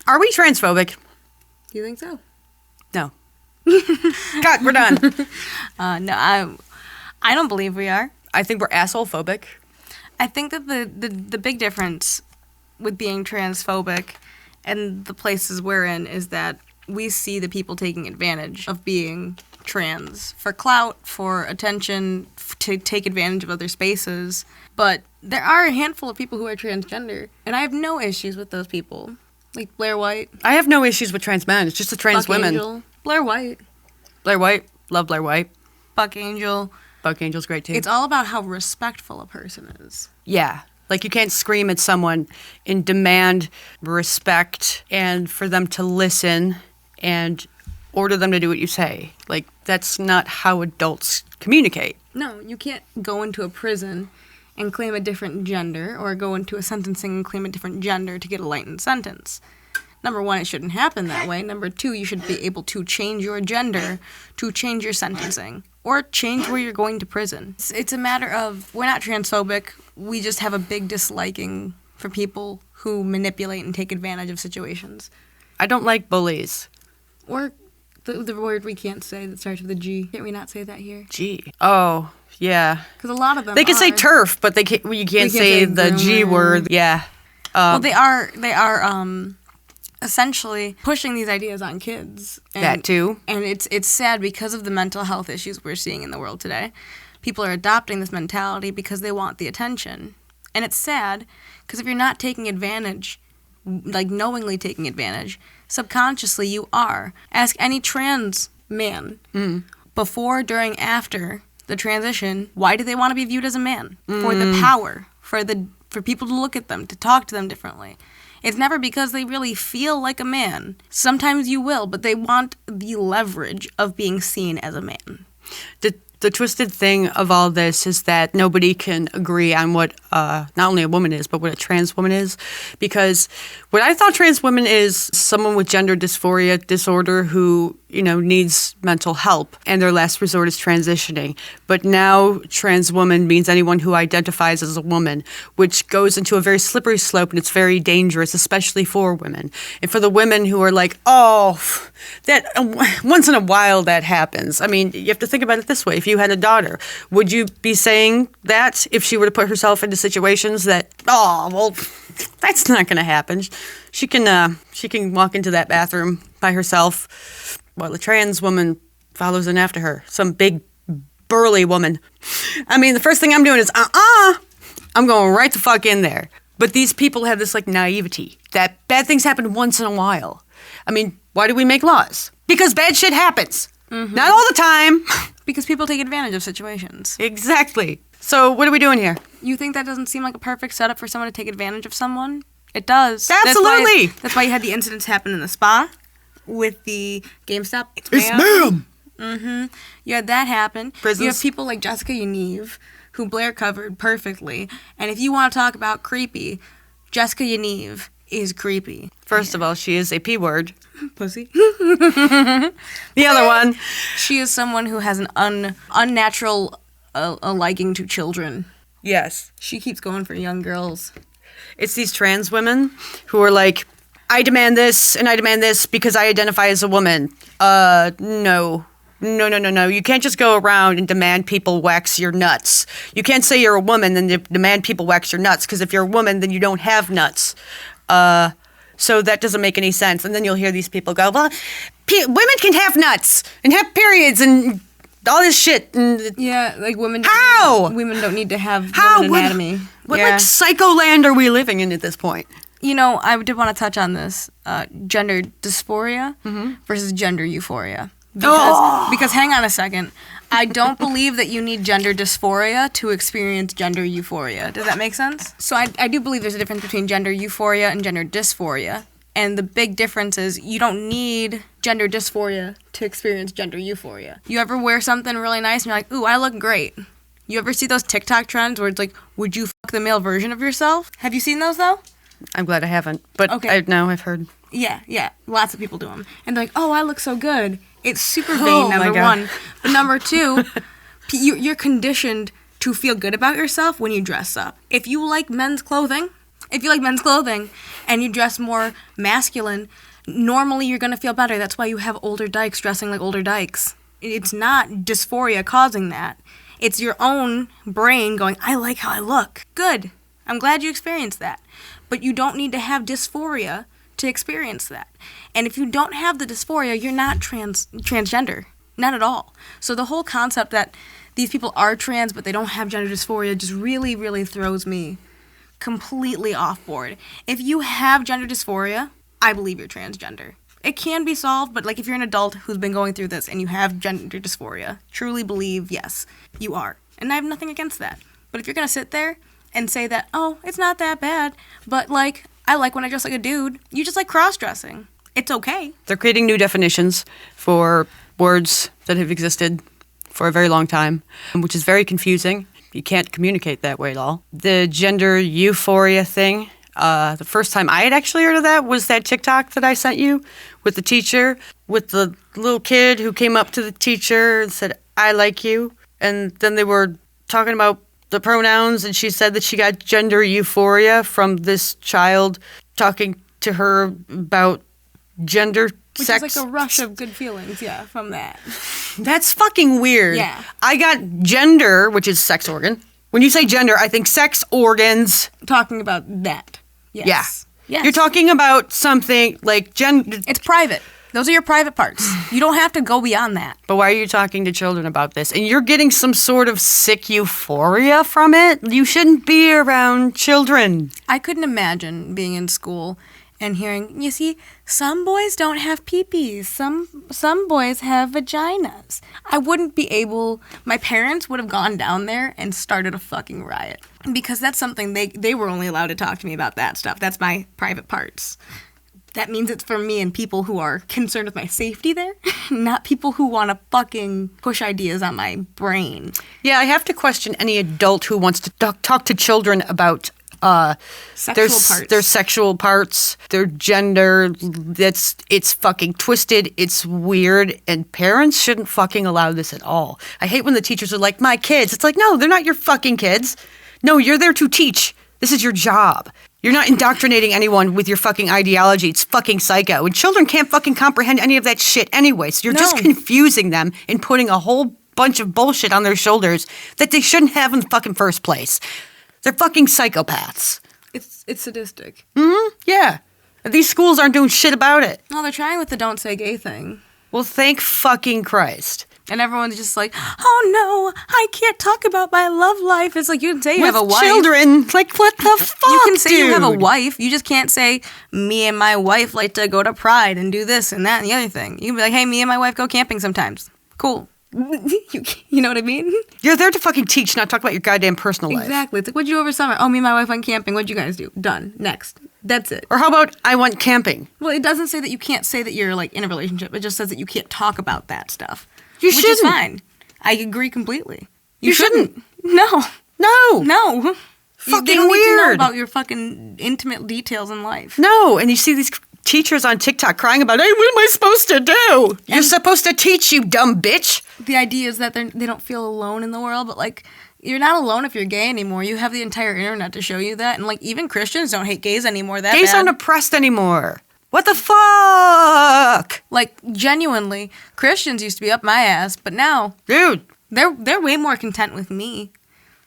Are we transphobic? Do you think so? No. Cut, we're done. No, I don't believe we are. I think we're asshole phobic. I think that the big difference with being transphobic and the places we're in is that we see the people taking advantage of being trans for clout, for attention, to take advantage of other spaces. But there are a handful of people who are transgender, and I have no issues with those people. Like Blair White. I have no issues with trans men. It's just the trans Buck women. Angel. Blair White. Blair White. Love Blair White. Buck Angel. Buck Angel's great too. It's all about how respectful a person is. Yeah. Like, you can't scream at someone and demand respect and for them to listen and order them to do what you say. Like, that's not how adults communicate. No, you can't go into a prison and claim a different gender or go into a sentencing and claim a different gender to get a lightened sentence. Number one, it shouldn't happen that way. Number two, you should be able to change your gender to change your sentencing or change where you're going to prison. It's a matter of, we're not transphobic, we just have a big disliking for people who manipulate and take advantage of situations. I don't like bullies. Or the word we can't say that starts with a G. Can't we not say that here? G. Oh, yeah. Because a lot of them They can say turf, but you can't say the G word. Yeah. Well, they are essentially pushing these ideas on kids. And, that too. And it's sad because of the mental health issues we're seeing in the world today. People are adopting this mentality because they want the attention. And it's sad because if you're not taking advantage, like knowingly taking advantage, subconsciously you are. Ask any trans man before, during, after the transition, why do they want to be viewed as a man? For the power, for people to look at them, to talk to them differently. It's never because they really feel like a man. Sometimes you will, but they want the leverage of being seen as a man. The twisted thing of all this is that nobody can agree on what not only a woman is, but what a trans woman is. Because what I thought trans woman is someone with gender dysphoria disorder who, needs mental help, and their last resort is transitioning. But now trans woman means anyone who identifies as a woman, which goes into a very slippery slope, and it's very dangerous, especially for women. And for the women who are like, oh, that once in a while that happens. I mean, you have to think about it this way. If you had a daughter, would you be saying that if she were to put herself into situations that, oh, well, that's not going to happen. She can walk into that bathroom by herself while a trans woman follows in after her, some big burly woman. I mean, the first thing I'm doing is, I'm going right the fuck in there. But these people have this like naivety that bad things happen once in a while. I mean, why do we make laws? Because bad shit happens. Mm-hmm. Not all the time. Because people take advantage of situations. Exactly. So what are we doing here? You think that doesn't seem like a perfect setup for someone to take advantage of someone? It does. Absolutely. That's why you had the incidents happen in the spa with the GameStop. It's ma'am. Mm-hmm. You had that happen. Prisons. You have people like Jessica Yaniv, who Blair covered perfectly. And if you want to talk about creepy, Jessica Yaniv is creepy. First of all, she is a P word. Pussy. The other one. She is someone who has an unnatural liking to children. Yes. She keeps going for young girls. It's these trans women who are like, I demand this and I demand this because I identify as a woman. No. You can't just go around and demand people wax your nuts. You can't say you're a woman and demand people wax your nuts, because if you're a woman, then you don't have nuts. So that doesn't make any sense. And then you'll hear these people go, well, women can have nuts and have periods and all this shit. And yeah, like women. How? Women don't need to have women anatomy. What like psycho land are we living in at this point? I did want to touch on this gender dysphoria versus gender euphoria. Because hang on a second. I don't believe that you need gender dysphoria to experience gender euphoria. Does that make sense? So I do believe there's a difference between gender euphoria and gender dysphoria. And the big difference is you don't need gender dysphoria to experience gender euphoria. You ever wear something really nice and you're like, ooh, I look great. You ever see those TikTok trends where it's like, would you fuck the male version of yourself? Have you seen those though? I'm glad I haven't, but okay. I've heard. Yeah, lots of people do them. And they're like, oh, I look so good. It's super vain, number one. But number two, you're conditioned to feel good about yourself when you dress up. If you like men's clothing, If you like men's clothing and you dress more masculine, normally you're going to feel better. That's why you have older dykes dressing like older dykes. It's not dysphoria causing that. It's your own brain going, I like how I look. Good. I'm glad you experienced that. But you don't need to have dysphoria to experience that. And if you don't have the dysphoria, you're not transgender. Not at all. So the whole concept that these people are trans but they don't have gender dysphoria just really, really throws me completely off board. If you have gender dysphoria, I believe you're transgender. It can be solved, but like if you're an adult who's been going through this and you have gender dysphoria, truly believe, yes, you are. And I have nothing against that. But if you're going to sit there and say that, oh, it's not that bad, but like, I like when I dress like a dude, you just like cross-dressing. It's okay. They're creating new definitions for words that have existed for a very long time, which is very confusing. You can't communicate that way at all. The gender euphoria thing, the first time I had actually heard of that was that TikTok that I sent you with the teacher, with the little kid who came up to the teacher and said, I like you. And then they were talking about the pronouns, and she said that she got gender euphoria from this child talking to her about gender Which sex. is like a rush of good feelings, yeah, from that. That's fucking weird. Yeah. I got gender, which is sex organ. When you say gender, I think sex organs. Talking about that. Yes. Yeah. Yes. You're talking about something like gender. It's private. Those are your private parts. You don't have to go beyond that. But why are you talking to children about this? And you're getting some sort of sick euphoria from it? You shouldn't be around children. I couldn't imagine being in school and hearing, you see, some boys don't have peepees. Some boys have vaginas. I wouldn't be able, my parents would have gone down there and started a fucking riot. Because that's something they were only allowed to talk to me about that stuff. That's my private parts. That means it's for me and people who are concerned with my safety there, not people who want to fucking push ideas on my brain. Yeah, I have to question any adult who wants to talk to children about their sexual parts, their gender. It's fucking twisted. It's weird, and parents shouldn't fucking allow this at all. I hate when the teachers are like, "My kids." It's like, no, they're not your fucking kids. No, you're there to teach. This is your job. You're not indoctrinating anyone with your fucking ideology. It's fucking psycho. And children can't fucking comprehend any of that shit anyway. So you're just confusing them and putting a whole bunch of bullshit on their shoulders that they shouldn't have in the fucking first place. They're fucking psychopaths. It's sadistic. Mm-hmm. Yeah. These schools aren't doing shit about it. No, they're trying with the don't say gay thing. Well, thank fucking Christ. And everyone's just like, oh no, I can't talk about my love life. It's like, you can say you have a wife. With children, like what the fuck, You can say dude? you have a wife. You just can't say, me and my wife like to go to Pride and do this and that and the other thing. You can be like, hey, me and my wife go camping sometimes. Cool. You know what I mean? You're there to fucking teach, not talk about your goddamn personal life. Exactly. It's like, what'd you do over summer? Oh, me and my wife went camping. What'd you guys do? Done. Next. That's it. Or how about I went camping? Well, it doesn't say that you can't say that you're like in a relationship. It just says that you can't talk about that stuff. You which shouldn't. is fine. I agree completely. You shouldn't. No. No. Fucking they don't weird. need to know about your fucking intimate details in life. No, and you see these teachers on TikTok crying about, hey, what am I supposed to do? You're supposed to teach, you dumb bitch. The idea is that they don't feel alone in the world, but like, you're not alone if you're gay anymore. You have the entire internet to show you that, and like, even Christians don't hate gays anymore. Gays aren't oppressed anymore. What the fuck? Like, genuinely, Christians used to be up my ass, but now, dude, they're way more content with me.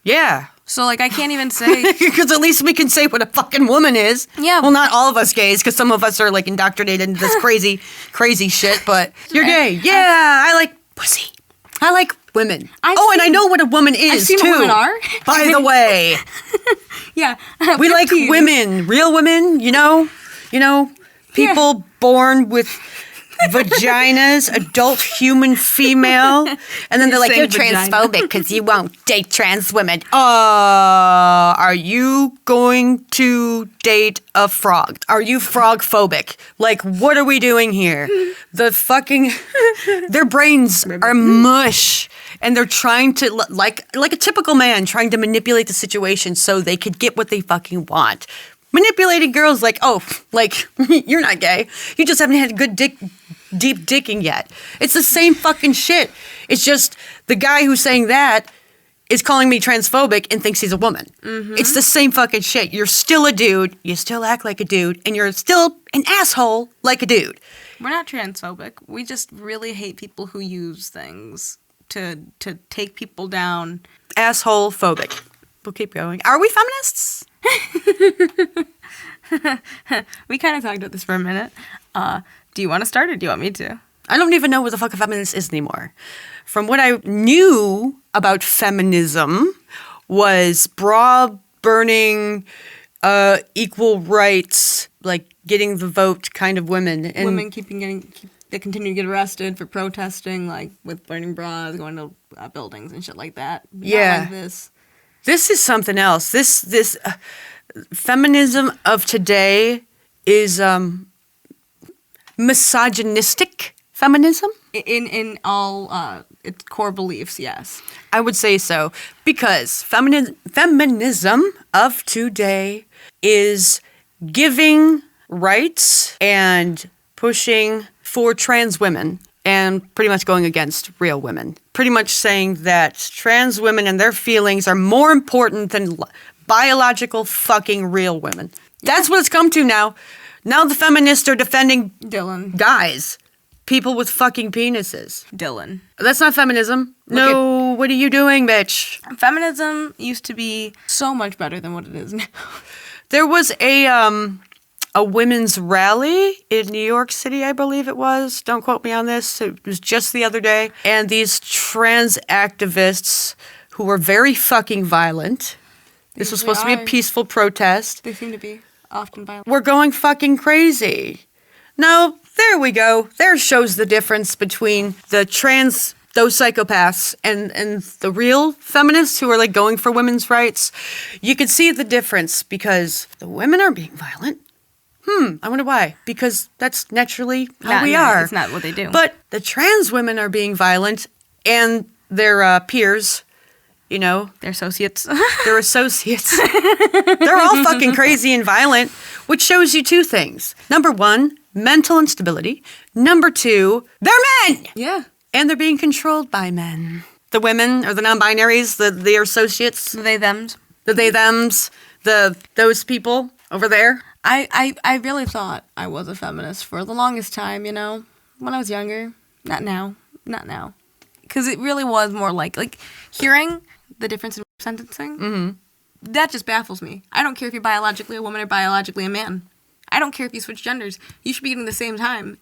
Yeah. So, like, I can't even say... Because at least we can say what a fucking woman is. Yeah. Well, not all of us gays, because some of us are, like, indoctrinated into this crazy, crazy shit, but you're gay. Yeah, I like pussy. I like women. And I know what a woman is, I've seen too. what women are. By the way. Yeah. We like women. Real women, you know, people born with vaginas, adult human female, and then they're like, you're transphobic because you won't date trans women. Are you going to date a frog? Are you frog phobic? Like, what are we doing here? The fucking, their brains are mush, and they're trying to, like a typical man, trying to manipulate the situation so they could get what they fucking want. Manipulating girls like, oh, like, you're not gay. You just haven't had good deep dicking yet. It's the same fucking shit. It's just the guy who's saying that is calling me transphobic and thinks he's a woman. It's the same fucking shit. You're still a dude, you still act like a dude, and you're still an asshole like a dude. We're not transphobic. We just really hate people who use things to take people down. Asshole phobic. We'll keep going. Are we feminists? We kind of talked about this for a minute. Do you want to start or do you want me to? I don't even know what the fuck a feminist is anymore. From what I knew about feminism was bra-burning, equal rights, like getting the vote kind of women. And women they continue to get arrested for protesting, like with burning bras, going to buildings and shit like that. Yeah. Not like this. This is something else. This feminism of today is misogynistic feminism. In all its core beliefs, yes. I would say so. Because feminism of today is giving rights and pushing for trans women and pretty much going against real women. Pretty much saying that trans women and their feelings are more important than biological fucking real women. That's what it's come to now. Now the feminists are defending Dylan. guys. People with fucking penises. Dylan. That's not feminism. No, what are you doing, bitch? Feminism used to be so much better than what it is now. There was a women's rally in New York City, I believe it was. Don't quote me on this. It was just the other day. And these trans activists who were very fucking violent. This was supposed to be a peaceful protest. They seem to be often violent. We're going fucking crazy. No, there we go. There shows the difference between those psychopaths and the real feminists who are like going for women's rights. You can see the difference because the women are being violent. I wonder why. Because that's naturally how we are. It's not what they do. But the trans women are being violent and their peers, you know. They're associates. They're associates. They're all fucking crazy and violent, which shows you two things. Number one, mental instability. Number two, they're men! Yeah. And they're being controlled by men. The women, or the non-binaries, the associates. The they-thems. The they-thems. Those people over there. I really thought I was a feminist for the longest time, you know, when I was younger. Not now. Because it really was more like hearing the difference in sentencing, that just baffles me. I don't care if you're biologically a woman or biologically a man. I don't care if you switch genders. You should be getting the same time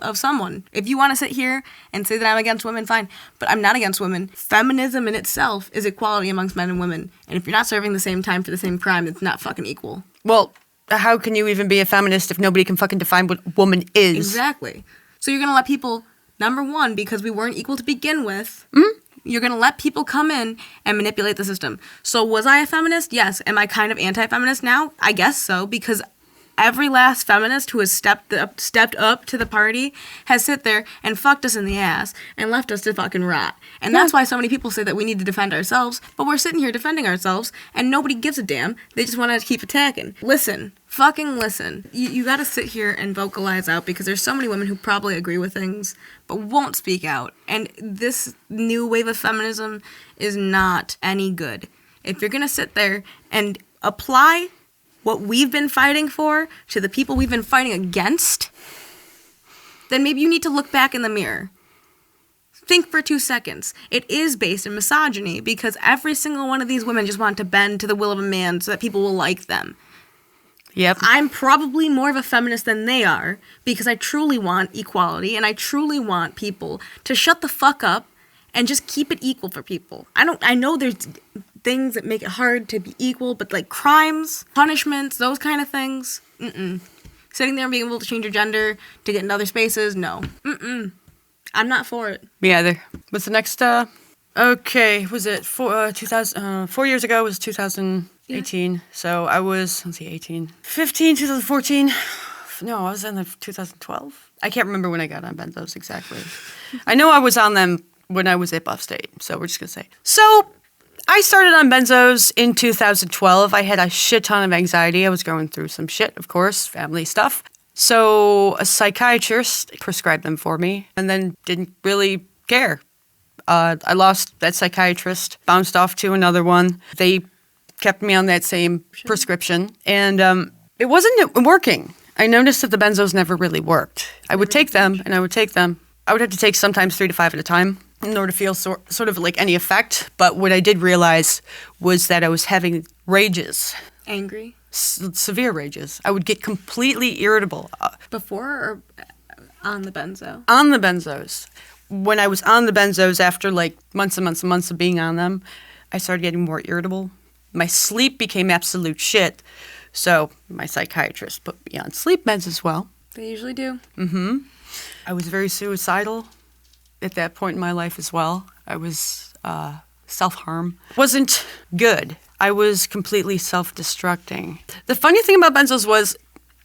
of someone. If you want to sit here and say that I'm against women, fine. But I'm not against women. Feminism in itself is equality amongst men and women. And if you're not serving the same time for the same crime, it's not fucking equal. Well, how can you even be a feminist if nobody can fucking define what woman is? Exactly. So you're going to let people, number one, because we weren't equal to begin with, you're going to let people come in and manipulate the system. So was I a feminist? Yes. Am I kind of anti-feminist now? I guess so, because every last feminist who has stepped up to the party has sit there and fucked us in the ass and left us to fucking rot. And that's why so many people say that we need to defend ourselves, but we're sitting here defending ourselves and nobody gives a damn. They just want to keep attacking. Listen. Fucking listen. You gotta sit here and vocalize out because there's so many women who probably agree with things but won't speak out. And this new wave of feminism is not any good. If you're gonna sit there and apply what we've been fighting for to the people we've been fighting against, then maybe you need to look back in the mirror. Think for 2 seconds. It is based in misogyny because every single one of these women just want to bend to the will of a man so that people will like them. Yep. I'm probably more of a feminist than they are because I truly want equality and I truly want people to shut the fuck up and just keep it equal for people. I know there's things that make it hard to be equal, but like crimes, punishments, those kind of things, Sitting there and being able to change your gender to get in other spaces, no. I'm not for it. Me either. What's the next, okay, was it 4 years ago was 2018. Yeah. So I was, 18. 15, 2014. No, I was in 2012. I can't remember when I got on benzos exactly. I know I was on them when I was at Buff State, so we're just going to say. So I started on benzos in 2012. I had a shit ton of anxiety. I was going through some shit, of course, family stuff. So a psychiatrist prescribed them for me and then didn't really care. I lost that psychiatrist, bounced off to another one. They kept me on that same prescription, and it wasn't working. I noticed that the benzos never really worked. I would take them, and I would take them. I would have to take sometimes 3 to 5 at a time in order to feel sort of like any effect. But what I did realize was that I was having rages. Angry? Severe rages. I would get completely irritable. Before or on the benzo? On the benzos. When I was on the benzos, after like months and months and months of being on them, I started getting more irritable. My sleep became absolute shit. So my psychiatrist put me on sleep meds as well. They usually do. Mm-hmm. I was very suicidal at that point in my life as well. I was self-harm. Wasn't good. I was completely self-destructing. The funny thing about benzos was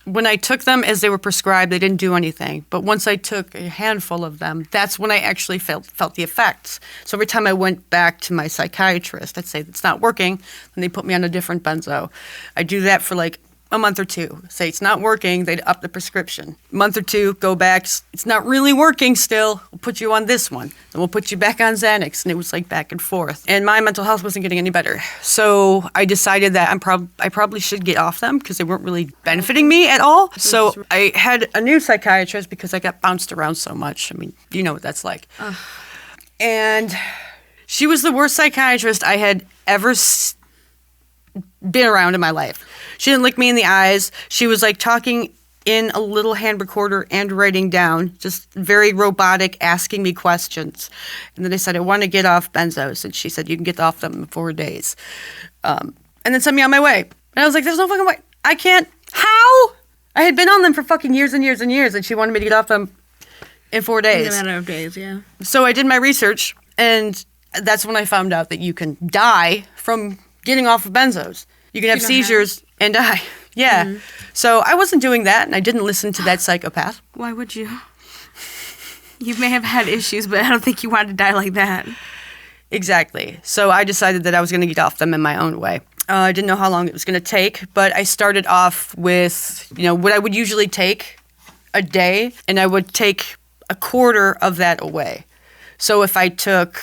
when I took them as they were prescribed, they didn't do anything. But once I took a handful of them, that's when I actually felt the effects. So every time I went back to my psychiatrist, I'd say, it's not working, and they put me on a different benzo. I do that for like a month or two. Say it's not working, they'd up the prescription. Month or two, go back, it's not really working still, we'll put you on this one. Then we'll put you back on Xanax. And it was like back and forth. And my mental health wasn't getting any better. So I decided that I probably should get off them because they weren't really benefiting me at all. So I had a new psychiatrist because I got bounced around so much. I mean, you know what that's like. And she was the worst psychiatrist I had ever been around in my life. She didn't look me in the eyes. She was like talking in a little hand recorder and writing down, just very robotic, asking me questions. And then I said, I want to get off benzos. And she said, you can get off them in 4 days. And then sent me on my way. And I was like, there's no fucking way. I can't. How? I had been on them for fucking years and years and years. And she wanted me to get off them in 4 days. In a matter of days, yeah. So I did my research. And that's when I found out that you can die from getting off of benzos. You can have seizures and die. Yeah. Mm-hmm. So I wasn't doing that, and I didn't listen to that psychopath. Why would you? You may have had issues, but I don't think you wanted to die like that. Exactly. So I decided that I was going to get off them in my own way. I didn't know how long it was going to take, but I started off with, what I would usually take a day, and I would take a quarter of that away. So if I took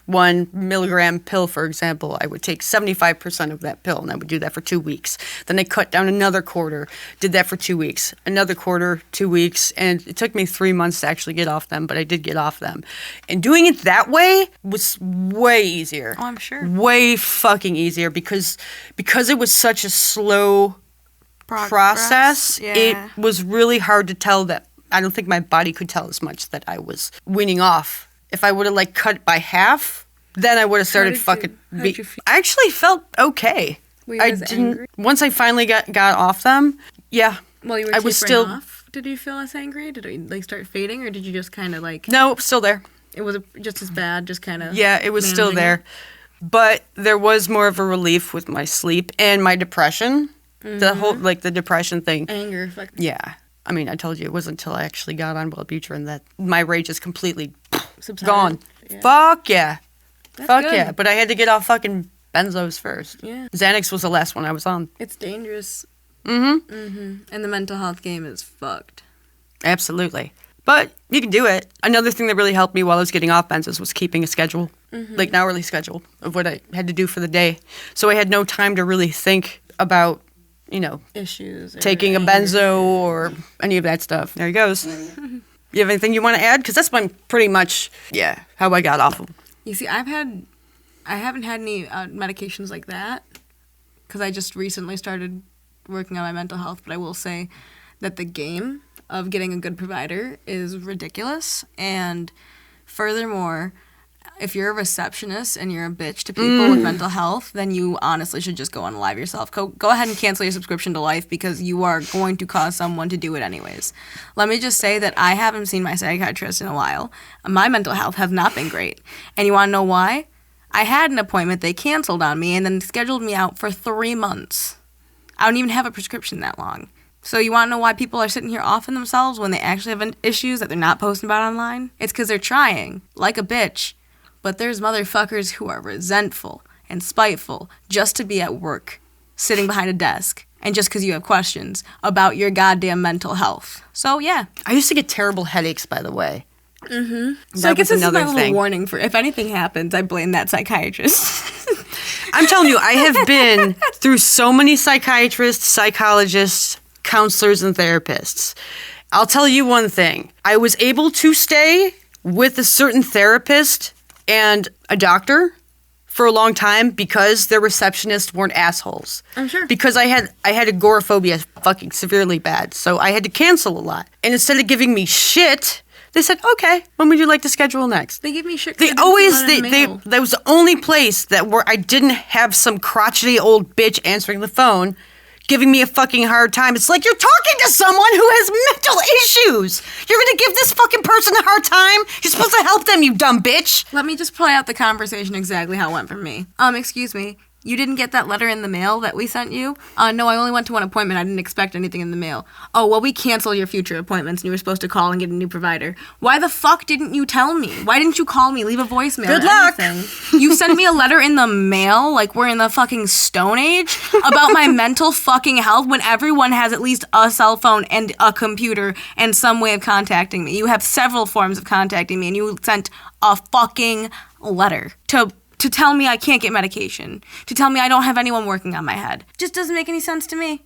1 milligram pill, for example, I would take 75% of that pill, and I would do that for 2 weeks. Then I cut down another quarter, did that for 2 weeks, another quarter, 2 weeks, and it took me 3 months to actually get off them, but I did get off them. And doing it that way was way easier. Oh, I'm sure. Way fucking easier because it was such a slow process. Yeah. It was really hard to tell that. I don't think my body could tell as much that I was weaning off. If I would have cut it by half, then I would have started fucking. How did you feel? I actually felt okay. Were you angry? Once I finally got off them. Yeah. While you were tapering off, did you feel less angry? Did it start fading, or did you just kind of No, it was still there. It was just as bad, just kind of. Yeah, it was still there, but there was more of a relief with my sleep and my depression. Mm-hmm. The whole the depression thing. Anger. Yeah. I mean, I told you it wasn't until I actually got on Wellbutrin that my rage is completely subsided. Gone. Yeah. Fuck yeah. That's Fuck good. yeah. But I had to get off fucking benzos first. Yeah. Xanax was the last one I was on. It's dangerous. Mm-hmm. Mm-hmm. And the mental health game is fucked. Absolutely. But you can do it. Another thing that really helped me while I was getting off benzos was keeping a schedule, an hourly schedule of what I had to do for the day. So I had no time to really think about issues, taking a benzo or any of that stuff. There he goes. You have anything you want to add? Because that's been pretty much, how I got off of them. You see, I haven't had any medications like that because I just recently started working on my mental health. But I will say that the game of getting a good provider is ridiculous. And furthermore, if you're a receptionist and you're a bitch to people with mental health, then you honestly should just go unalive yourself. Go ahead and cancel your subscription to Life because you are going to cause someone to do it anyways. Let me just say that I haven't seen my psychiatrist in a while. My mental health has not been great. And you want to know why? I had an appointment. They canceled on me and then scheduled me out for 3 months. I don't even have a prescription that long. So you want to know why people are sitting here offing themselves when they actually have issues that they're not posting about online? It's because they're trying, like a bitch. But there's motherfuckers who are resentful and spiteful just to be at work, sitting behind a desk, and just because you have questions about your goddamn mental health. So, yeah. I used to get terrible headaches, by the way. So I guess this is my little warning for if anything happens, I blame that psychiatrist. I'm telling you, I have been through so many psychiatrists, psychologists, counselors, and therapists. I'll tell you one thing. I was able to stay with a certain therapist and a doctor for a long time because their receptionists weren't assholes. I'm sure. Because I had agoraphobia fucking severely bad, so I had to cancel a lot. And instead of giving me shit, they said, okay, when would you like to schedule next? They give me shit. That was the only place where I didn't have some crotchety old bitch answering the phone giving me a fucking hard time. It's like you're talking to someone who has mental issues. You're going to give this fucking person a hard time? You're supposed to help them, you dumb bitch. Let me just play out the conversation exactly how it went for me. Excuse me. You didn't get that letter in the mail that we sent you? No, I only went to one appointment. I didn't expect anything in the mail. Oh, well, we cancel your future appointments and you were supposed to call and get a new provider. Why the fuck didn't you tell me? Why didn't you call me? Leave a voicemail. Good luck. You sent me a letter in the mail like we're in the fucking Stone Age about my mental fucking health when everyone has at least a cell phone and a computer and some way of contacting me. You have several forms of contacting me and you sent a fucking letter to tell me I can't get medication, to tell me I don't have anyone working on my head. Just doesn't make any sense to me.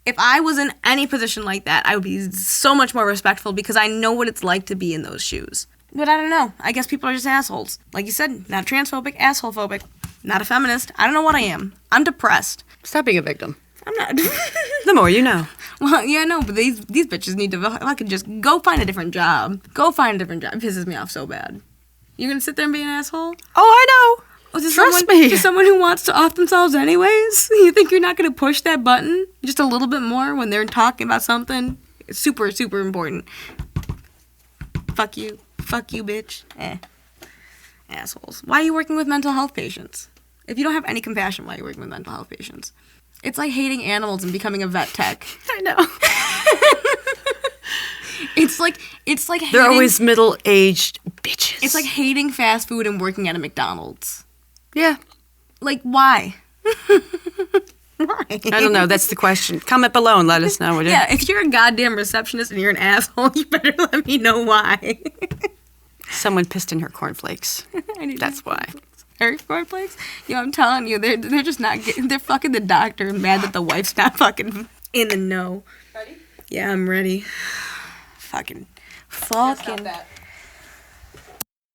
If I was in any position like that, I would be so much more respectful because I know what it's like to be in those shoes. But I don't know. I guess people are just assholes. Like you said, not transphobic, asshole-phobic. Not a feminist. I don't know what I am. I'm depressed. Stop being a victim. I'm not. The more you know. Well, yeah, no, but these bitches need to, if I could just go find a different job. Go find a different job. It pisses me off so bad. You're going to sit there and be an asshole? Oh, I know. Trust me. To someone who wants to off themselves anyways? You think you're not going to push that button just a little bit more when they're talking about something super, super important? Fuck you. Fuck you, bitch. Assholes. Why are you working with mental health patients? If you don't have any compassion, why are you working with mental health patients? It's like hating animals and becoming a vet tech. I know. It's like hating, they're always middle-aged bitches. It's like hating fast food and working at a McDonald's. Yeah. Like, why? Why? I don't know. That's the question. Comment below and let us know. Would you? Yeah, if you're a goddamn receptionist and you're an asshole, you better let me know why. Someone pissed in her cornflakes. That's why. Her cornflakes? Yo, I'm telling you, they're just not getting... They're fucking the doctor and mad that the wife's not fucking in the know. Ready? Yeah, I'm ready. Fucking.